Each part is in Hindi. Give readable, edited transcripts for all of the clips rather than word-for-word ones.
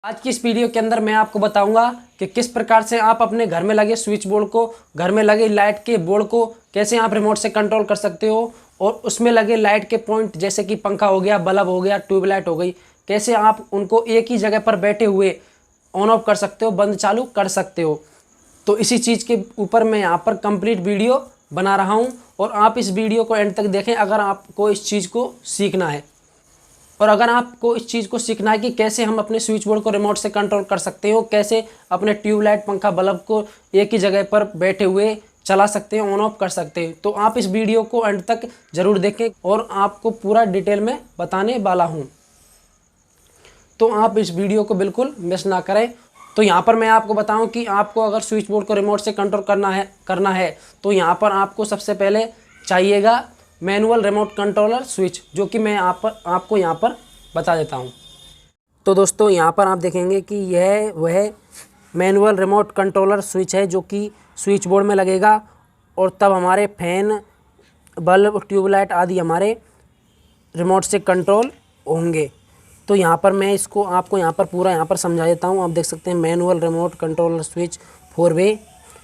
आज की इस वीडियो के अंदर मैं आपको बताऊंगा कि किस प्रकार से आप अपने घर में लगे स्विच बोर्ड को, घर में लगे लाइट के बोर्ड को कैसे आप रिमोट से कंट्रोल कर सकते हो और उसमें लगे लाइट के पॉइंट जैसे कि पंखा हो गया, बल्ब हो गया, ट्यूबलाइट हो गई, कैसे आप उनको एक ही जगह पर बैठे हुए ऑन ऑफ कर सकते हो, बंद चालू कर सकते हो। तो इसी चीज़ के ऊपर मैं यहाँ पर कंप्लीट वीडियो बना रहा हूँ और आप इस वीडियो को एंड तक देखें अगर आपको इस चीज़ को सीखना है। और अगर आपको इस चीज़ को सीखना है कि कैसे हम अपने स्विच बोर्ड को रिमोट से कंट्रोल कर सकते हो, कैसे अपने ट्यूबलाइट, पंखा, बल्ब को एक ही जगह पर बैठे हुए चला सकते हैं, ऑन ऑफ कर सकते हैं, तो आप इस वीडियो को एंड तक ज़रूर देखें और आपको पूरा डिटेल में बताने वाला हूँ। तो आप इस वीडियो को बिल्कुल मिस ना करें। तो यहाँ पर मैं आपको बताऊं कि आपको अगर स्विच बोर्ड को रिमोट से कंट्रोल करना है तो यहाँ पर आपको सबसे पहले चाहिएगा मैनुअल रिमोट कंट्रोलर स्विच, जो कि मैं आपको यहाँ पर बता देता हूँ। तो दोस्तों यहाँ पर आप देखेंगे कि यह वह मैनुअल रिमोट कंट्रोलर स्विच है जो कि स्विच बोर्ड में लगेगा और तब हमारे फैन, बल्ब, ट्यूबलाइट आदि हमारे रिमोट से कंट्रोल होंगे। तो यहाँ पर मैं इसको आपको यहाँ पर पूरा यहाँ पर समझा देता हूँ। आप देख सकते हैं मैनुअल रिमोट कंट्रोलर स्विच 4-वे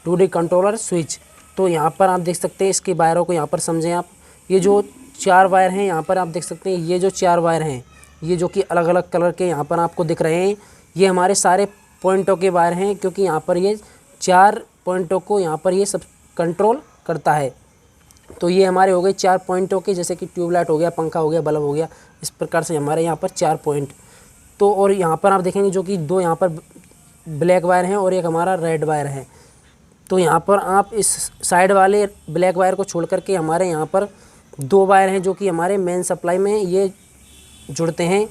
2D कंट्रोलर स्विच। तो यहाँ पर आप देख सकते हैं इसके वायरों को यहाँ पर समझें आप। ये जो 4 वायर हैं यहाँ पर आप देख सकते हैं, ये जो 4 वायर हैं, ये जो कि अलग अलग कलर के यहाँ पर आपको दिख रहे हैं, ये हमारे सारे पॉइंटों के वायर हैं, क्योंकि यहाँ पर ये 4 पॉइंटों को यहाँ पर ये सब कंट्रोल करता है। तो ये हमारे हो गए 4 पॉइंटों के, जैसे कि ट्यूबलाइट हो गया, पंखा हो गया, बल्ब हो गया, इस प्रकार से हमारे यहाँ पर 4 पॉइंट। तो और यहाँ पर आप देखेंगे जो कि 2 यहाँ पर ब्लैक वायर हैं और एक हमारा रेड वायर है। तो यहाँ पर आप इस साइड वाले ब्लैक वायर को छोड़ करके हमारे यहाँ पर 2 वायर हैं जो कि हमारे मेन सप्लाई में ये जुड़ते हैं,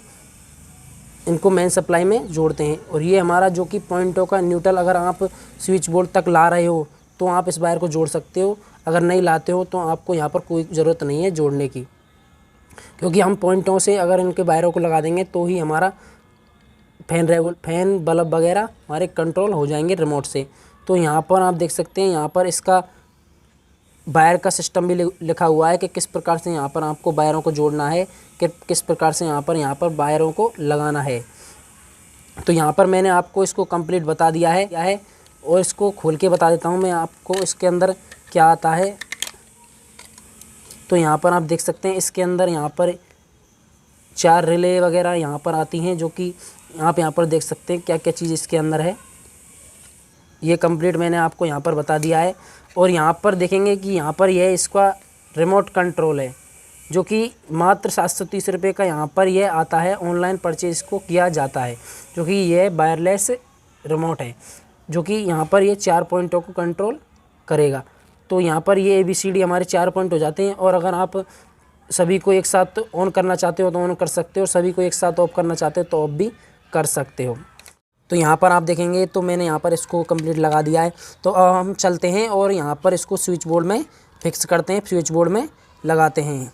इनको मेन सप्लाई में जोड़ते हैं। और ये हमारा जो कि पॉइंटों का न्यूट्रल, अगर आप स्विच बोर्ड तक ला रहे हो तो आप इस वायर को जोड़ सकते हो, अगर नहीं लाते हो तो आपको यहाँ पर कोई ज़रूरत नहीं है जोड़ने की, क्योंकि हम पॉइंटों से अगर इनके वायरों को लगा देंगे तो ही हमारा फैन, बल्ब वगैरह हमारे कंट्रोल हो जाएंगे रिमोट से। तो यहाँ पर आप देख सकते हैं यहाँ पर इसका वायर का सिस्टम भी लिखा हुआ है कि किस प्रकार से यहाँ पर आपको वायरों को जोड़ना है, कि किस प्रकार से यहाँ पर वायरों को लगाना है। तो यहाँ पर मैंने आपको इसको कंप्लीट बता दिया है और इसको खोल के बता देता हूँ मैं आपको इसके अंदर क्या आता है। तो यहाँ पर आप देख सकते हैं इसके अंदर यहाँ पर 4 रिले वगैरह यहाँ पर आती हैं, जो कि आप यहाँ पर देख सकते हैं क्या क्या चीज़ इसके अंदर है। ये कंप्लीट मैंने आपको यहाँ पर बता दिया है। और यहाँ पर देखेंगे कि यहाँ पर यह इसका रिमोट कंट्रोल है, जो कि मात्र 730 रुपये का यहाँ पर यह आता है। ऑनलाइन परचेज को किया जाता है, जो कि यह वायरलेस रिमोट है, जो कि यहाँ पर ये 4 पॉइंटों को कंट्रोल करेगा। तो यहाँ पर ये ABCD हमारे 4 पॉइंट हो जाते हैं। और अगर आप सभी को एक साथ ऑन करना चाहते हो तो ऑन कर सकते हो, सभी को एक साथ ऑफ करना चाहते हो तो ऑफ भी कर सकते हो। तो यहाँ पर आप देखेंगे तो मैंने यहाँ पर इसको कंप्लीट लगा दिया है। तो अब हम चलते हैं और यहाँ पर इसको स्विच बोर्ड में फिक्स करते हैं, स्विच बोर्ड में लगाते हैं।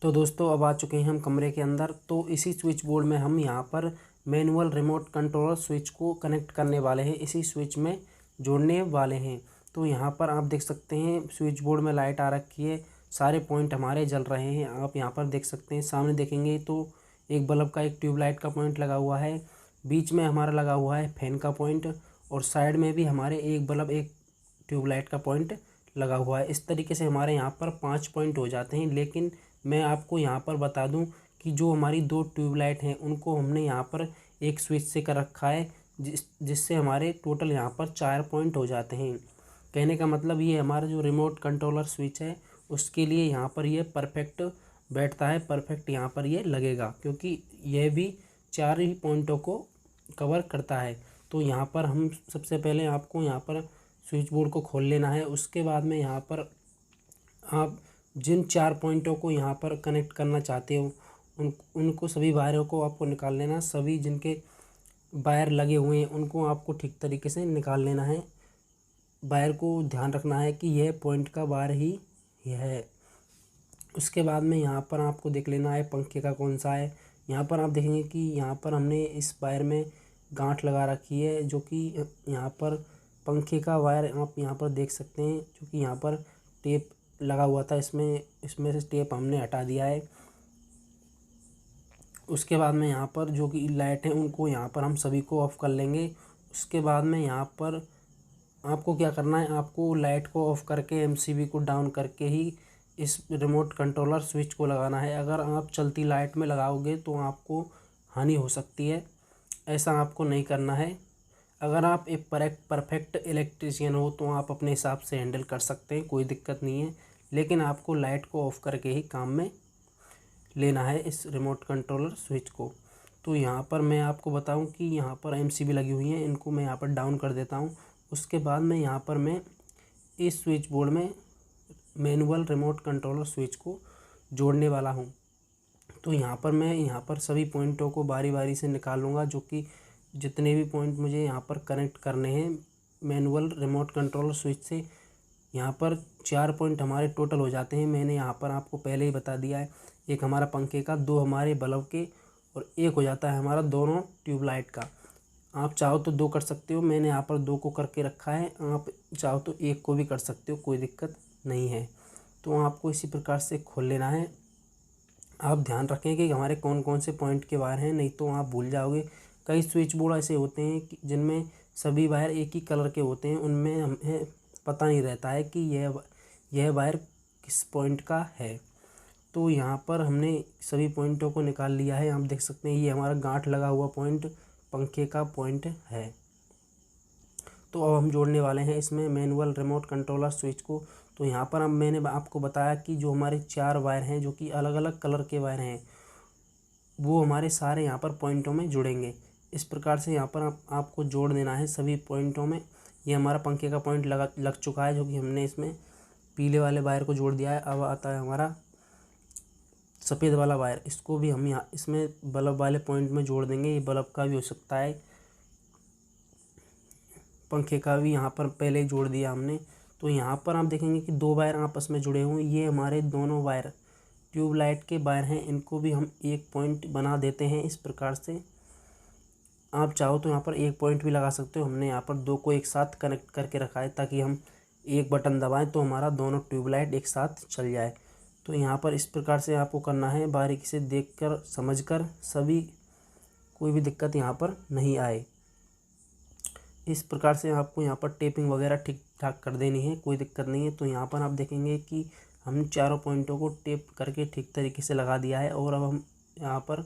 तो दोस्तों अब आ चुके हैं हम कमरे के अंदर। तो इसी स्विच बोर्ड में हम यहाँ पर मैनुअल रिमोट कंट्रोलर स्विच को कनेक्ट करने वाले हैं, इसी स्विच में जोड़ने वाले हैं। तो यहाँ पर आप देख सकते हैं स्विच बोर्ड में लाइट आ रखी है, सारे पॉइंट हमारे जल रहे हैं। आप यहाँ पर देख सकते हैं, सामने देखेंगे तो एक बल्ब का, एक ट्यूबलाइट का पॉइंट लगा हुआ है, बीच में हमारा लगा हुआ है फैन का पॉइंट, और साइड में भी हमारे एक बल्ब, एक ट्यूबलाइट का पॉइंट लगा हुआ है। इस तरीके से हमारे यहाँ पर 5 पॉइंट हो जाते हैं। लेकिन मैं आपको यहाँ पर बता दूँ कि जो हमारी 2 ट्यूबलाइट हैं उनको हमने यहाँ पर एक स्विच से कर रखा है, जिससे हमारे टोटल यहाँ पर 4 पॉइंट हो जाते हैं। कहने का मतलब ये हमारा जो रिमोट कंट्रोलर स्विच है उसके लिए यहाँ पर ये परफेक्ट बैठता है, परफेक्ट यहाँ पर ये लगेगा, क्योंकि यह भी 4 ही पॉइंटों को कवर करता है। तो यहाँ पर हम सबसे पहले आपको यहाँ पर स्विच बोर्ड को खोल लेना है। उसके बाद में यहाँ पर आप जिन 4 पॉइंटों को यहाँ पर कनेक्ट करना चाहते हो उनको सभी वायरों को आपको निकाल लेना। सभी जिनके वायर लगे हुए हैं उनको आपको ठीक तरीके से निकाल लेना है। वायर को ध्यान रखना है कि यह पॉइंट का वायर ही है। उसके बाद में यहाँ पर आपको देख लेना है पंखे का कौन सा है। यहाँ पर आप देखेंगे कि यहाँ पर हमने इस वायर में गांठ लगा रखी है, जो कि यहाँ पर पंखे का वायर आप यहाँ पर देख सकते हैं, जो कि यहाँ पर टेप लगा हुआ था, इसमें से टेप हमने हटा दिया है। उसके बाद में यहाँ पर जो कि लाइट है उनको यहाँ पर हम सभी को ऑफ़ कर लेंगे। उसके बाद में यहाँ पर आपको क्या करना है, आपको लाइट को ऑफ़ करके एमसीबी को डाउन करके ही इस रिमोट कंट्रोलर स्विच को लगाना है। अगर आप चलती लाइट में लगाओगे तो आपको हानि हो सकती है, ऐसा आपको नहीं करना है। अगर आप एक परफेक्ट इलेक्ट्रीशियन हो तो आप अपने हिसाब से हैंडल कर सकते हैं, कोई दिक्कत नहीं है, लेकिन आपको लाइट को ऑफ़ करके ही काम में लेना है इस रिमोट कंट्रोलर स्विच को। तो यहाँ पर मैं आपको बताऊं कि यहाँ पर एमसीबी लगी हुई है, इनको मैं यहाँ पर डाउन कर देता हूँ। उसके बाद में यहाँ पर मैं इस स्विच बोर्ड में मैनुअल रिमोट कंट्रोलर स्विच को जोड़ने वाला हूँ। तो यहाँ पर मैं यहाँ पर सभी पॉइंटों को बारी बारी से निकालूंगा, जो कि जितने भी पॉइंट मुझे यहाँ पर कनेक्ट करने हैं मैनुअल रिमोट कंट्रोलर स्विच से, यहाँ पर 4 पॉइंट हमारे टोटल हो जाते हैं। मैंने यहाँ पर आपको पहले ही बता दिया है, एक हमारा पंखे का, 2 हमारे बल्ब के और 1 हो जाता है हमारा दोनों ट्यूबलाइट का। आप चाहो तो 2 कर सकते हो, मैंने यहाँ पर 2 को करके रखा है। आप चाहो तो 1 को भी कर सकते हो, कोई दिक्कत नहीं है। तो आपको इसी प्रकार से खोल लेना है। आप ध्यान रखें कि हमारे कौन कौन से पॉइंट के वायर हैं, नहीं तो आप भूल जाओगे। कई स्विच बोर्ड ऐसे होते हैं कि जिनमें सभी वायर एक ही कलर के होते हैं, उनमें हमें पता नहीं रहता है कि यह वायर किस पॉइंट का है। तो यहाँ पर हमने सभी पॉइंटों को निकाल लिया है। आप देख सकते हैं ये हमारा गांठ लगा हुआ पॉइंट पंखे का पॉइंट है। तो अब हम जोड़ने वाले हैं इसमें मैनुअल रिमोट कंट्रोलर स्विच को। तो यहाँ पर हम मैंने आपको बताया कि जो हमारे 4 वायर हैं, जो कि अलग अलग कलर के वायर हैं, वो हमारे सारे यहाँ पर पॉइंटों में जुड़ेंगे। इस प्रकार से यहाँ पर आपको जोड़ देना है सभी पॉइंटों में। ये हमारा पंखे का पॉइंट लग चुका है, जो कि हमने इसमें पीले वाले वायर को जोड़ दिया है। अब आता है हमारा सफ़ेद वाला वायर, इसको भी हम यहाँ इसमें बल्ब वाले पॉइंट में जोड़ देंगे। ये बल्ब का भी हो सकता है, पंखे का भी यहाँ पर पहले ही जोड़ दिया हमने। तो यहाँ पर आप देखेंगे कि 2 वायर आपस में जुड़े हुए हैं। ये हमारे दोनों वायर ट्यूबलाइट के वायर हैं, इनको भी हम एक पॉइंट बना देते हैं इस प्रकार से। आप चाहो तो यहाँ पर 1 पॉइंट भी लगा सकते हो। हमने यहाँ पर 2 को एक साथ कनेक्ट करके रखा है, ताकि हम एक बटन दबाएं तो हमारा दोनों ट्यूबलाइट एक साथ चल जाए। तो यहाँ पर इस प्रकार से आपको करना है, बारीकी से देखकर समझकर, सभी कोई भी दिक्कत यहाँ पर नहीं आए। इस प्रकार से आपको यहाँ पर टेपिंग वगैरह ठीक ठाक कर देनी है, कोई दिक्कत नहीं है। तो यहाँ पर आप देखेंगे कि हमने चारों पॉइंटों को टेप करके ठीक तरीके से लगा दिया है। और अब हम यहाँ पर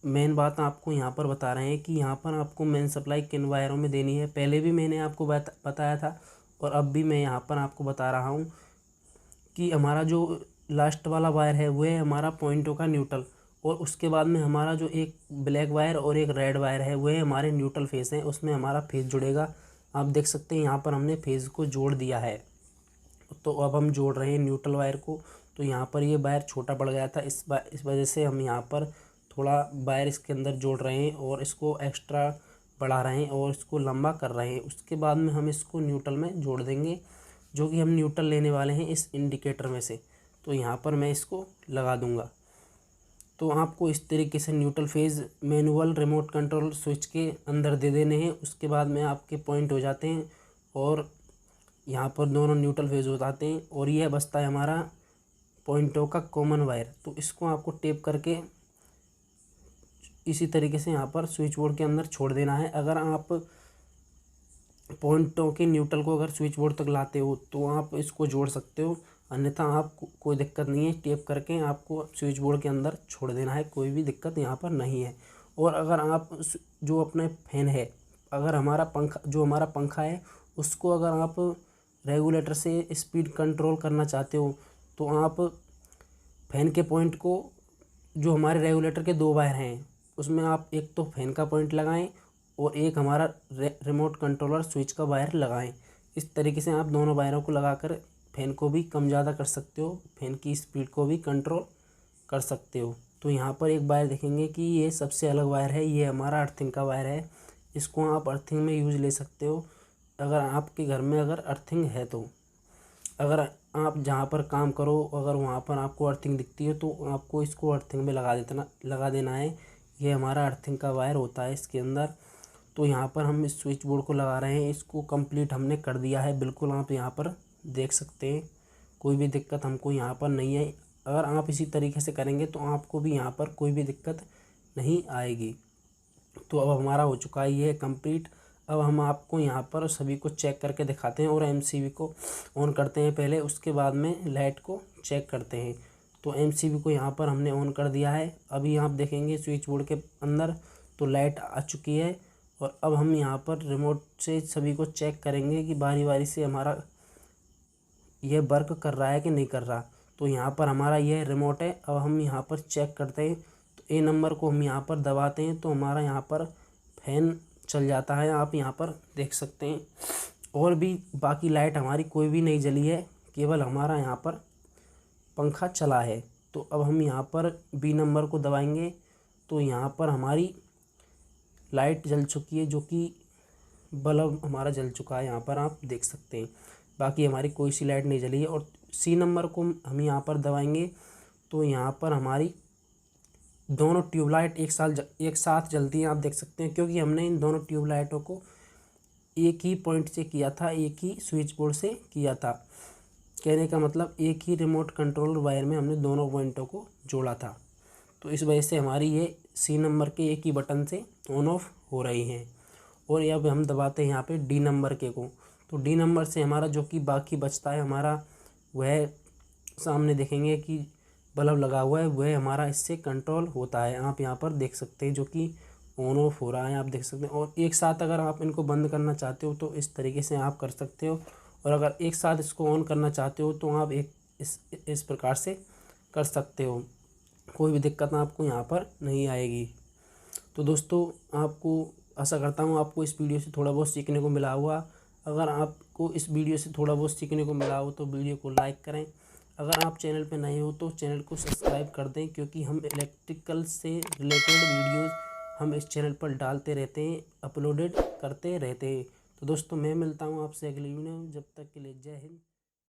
मेन बात आपको यहाँ पर बता रहे हैं कि यहाँ पर आपको मेन सप्लाई किन वायरों में देनी है। पहले भी मैंने आपको बताया था और अब भी मैं यहाँ पर आपको बता रहा हूँ कि हमारा जो लास्ट वाला वायर है वो है हमारा पॉइंटों का न्यूट्रल, और उसके बाद में हमारा जो एक ब्लैक वायर और एक रेड वायर है वो है हमारे न्यूट्रल फेस हैं, उसमें हमारा फेस जुड़ेगा। आप देख सकते हैं यहाँ पर हमने फेस को जोड़ दिया है। तो अब हम जोड़ रहे हैं न्यूट्रल वायर को। तो यहाँ पर ये वायर छोटा पड़ गया था, इस वजह से हम यहाँ पर थोड़ा वायर इसके अंदर जोड़ रहे हैं और इसको एक्स्ट्रा बढ़ा रहे हैं और इसको लंबा कर रहे हैं। उसके बाद में हम इसको न्यूट्रल में जोड़ देंगे, जो कि हम न्यूट्रल लेने वाले हैं इस इंडिकेटर में से। तो यहाँ पर मैं इसको लगा दूँगा। तो आपको इस तरीके से neutral phase manual remote control switch के अंदर दे देने हैं। उसके बाद में आपके पॉइंट हो जाते हैं और यहाँ पर दोनों न्यूट्रल फेज़ हो जाते हैं। और यह बचता है हमारा पॉइंटों का कॉमन वायर। तो इसको आपको टेप करके इसी तरीके से यहाँ पर स्विच बोर्ड के अंदर छोड़ देना है। अगर आप पॉइंटों के न्यूट्रल को अगर स्विच बोर्ड तक लाते हो तो आप इसको जोड़ सकते हो, अन्यथा आप कोई दिक्कत नहीं है, टेप करके आपको स्विच बोर्ड के अंदर छोड़ देना है, कोई भी दिक्कत यहाँ पर नहीं है। और अगर आप जो अपने फैन है, अगर हमारा पंखा है उसको अगर आप रेगुलेटर से स्पीड कंट्रोल करना चाहते हो तो आप फैन के पॉइंट को, जो हमारे रेगुलेटर के 2 वायर हैं उसमें आप एक तो फैन का पॉइंट लगाएं और एक हमारा रिमोट कंट्रोलर स्विच का वायर लगाएं। इस तरीके से आप दोनों वायरों को लगाकर फैन को भी कम ज़्यादा कर सकते हो, फैन की स्पीड को भी कंट्रोल कर सकते हो। तो यहाँ पर एक वायर देखेंगे कि ये सबसे अलग वायर है, ये हमारा अर्थिंग का वायर है। इसको आप अर्थिंग में यूज़ ले सकते हो अगर आपके घर में अगर अर्थिंग है तो। अगर आप जहाँ पर काम करो अगर वहाँ पर आपको अर्थिंग दिखती है तो आपको इसको अर्थिंग में लगा देना है। ये हमारा अर्थिंग का वायर होता है इसके अंदर। तो यहाँ पर हम इस स्विच बोर्ड को लगा रहे हैं, इसको कंप्लीट हमने कर दिया है बिल्कुल, आप यहाँ पर देख सकते हैं। कोई भी दिक्कत हमको यहाँ पर नहीं है। अगर आप इसी तरीके से करेंगे तो आपको भी यहाँ पर कोई भी दिक्कत नहीं आएगी। तो अब हमारा हो चुका है ये कंप्लीट। अब हम आपको यहाँ पर सभी को चेक करके दिखाते हैं और एमसीबी को ऑन करते हैं पहले, उसके बाद में लाइट को चेक करते हैं। तो एमसीबी को यहाँ पर हमने ऑन कर दिया है। अभी आप देखेंगे स्विच बोर्ड के अंदर तो लाइट आ चुकी है। और अब हम यहाँ पर रिमोट से सभी को चेक करेंगे कि बारी बारी से हमारा ये वर्क कर रहा है कि नहीं कर रहा। तो यहाँ पर हमारा यह रिमोट है। अब हम यहाँ पर चेक करते हैं। तो ए नंबर को हम यहाँ पर दबाते हैं तो हमारा यहाँ पर फैन चल जाता है, आप यहाँ पर देख सकते हैं। और भी बाकी लाइट हमारी कोई भी नहीं जली है, केवल हमारा यहाँ पर पंखा चला है। तो अब हम यहाँ पर बी नंबर को दबाएंगे तो यहाँ पर हमारी लाइट जल चुकी है, जो कि बल्ब हमारा जल चुका है, यहाँ पर आप देख सकते हैं। बाकी हमारी कोई सी लाइट नहीं जली है। और सी नंबर को हम यहाँ पर दबाएंगे तो यहाँ पर हमारी दोनों ट्यूबलाइट एक साथ जलती हैं, आप देख सकते हैं, क्योंकि हमने इन दोनों ट्यूबलाइटों को एक ही पॉइंट से किया था, एक ही स्विच बोर्ड से किया था। कहने का मतलब एक ही रिमोट कंट्रोल वायर में हमने दोनों पॉइंटों को जोड़ा था। तो इस वजह से हमारी ये सी नंबर के एक ही बटन से ऑन ऑफ हो रही हैं। और अब हम दबाते हैं यहाँ पे डी नंबर के को, तो डी नंबर से हमारा जो कि बाकी बचता है हमारा, वह सामने देखेंगे कि बल्ब लगा हुआ है, वह हमारा इससे कंट्रोल होता है। आप यहाँ पर देख सकते हैं जो कि ऑन ऑफ हो रहा है, आप देख सकते हैं। और एक साथ अगर आप इनको बंद करना चाहते हो तो इस तरीके से आप कर सकते हो, और अगर एक साथ इसको ऑन करना चाहते हो तो आप इस प्रकार से कर सकते हो। कोई भी दिक्कत आपको यहाँ पर नहीं आएगी। तो दोस्तों, आपको आशा करता हूँ आपको इस वीडियो से थोड़ा बहुत सीखने को मिला हुआ। अगर आपको इस वीडियो से थोड़ा बहुत सीखने को मिला हो तो वीडियो को लाइक करें। अगर आप चैनल पर नए हो तो चैनल को सब्सक्राइब कर दें, क्योंकि हम इलेक्ट्रिकल से रिलेटेड वीडियोस हम इस चैनल पर डालते रहते हैं, अपलोडेड करते रहते हैं। तो दोस्तों, मैं मिलता हूँ आपसे अगली वीडियो में। जब तक के लिए जय हिंद।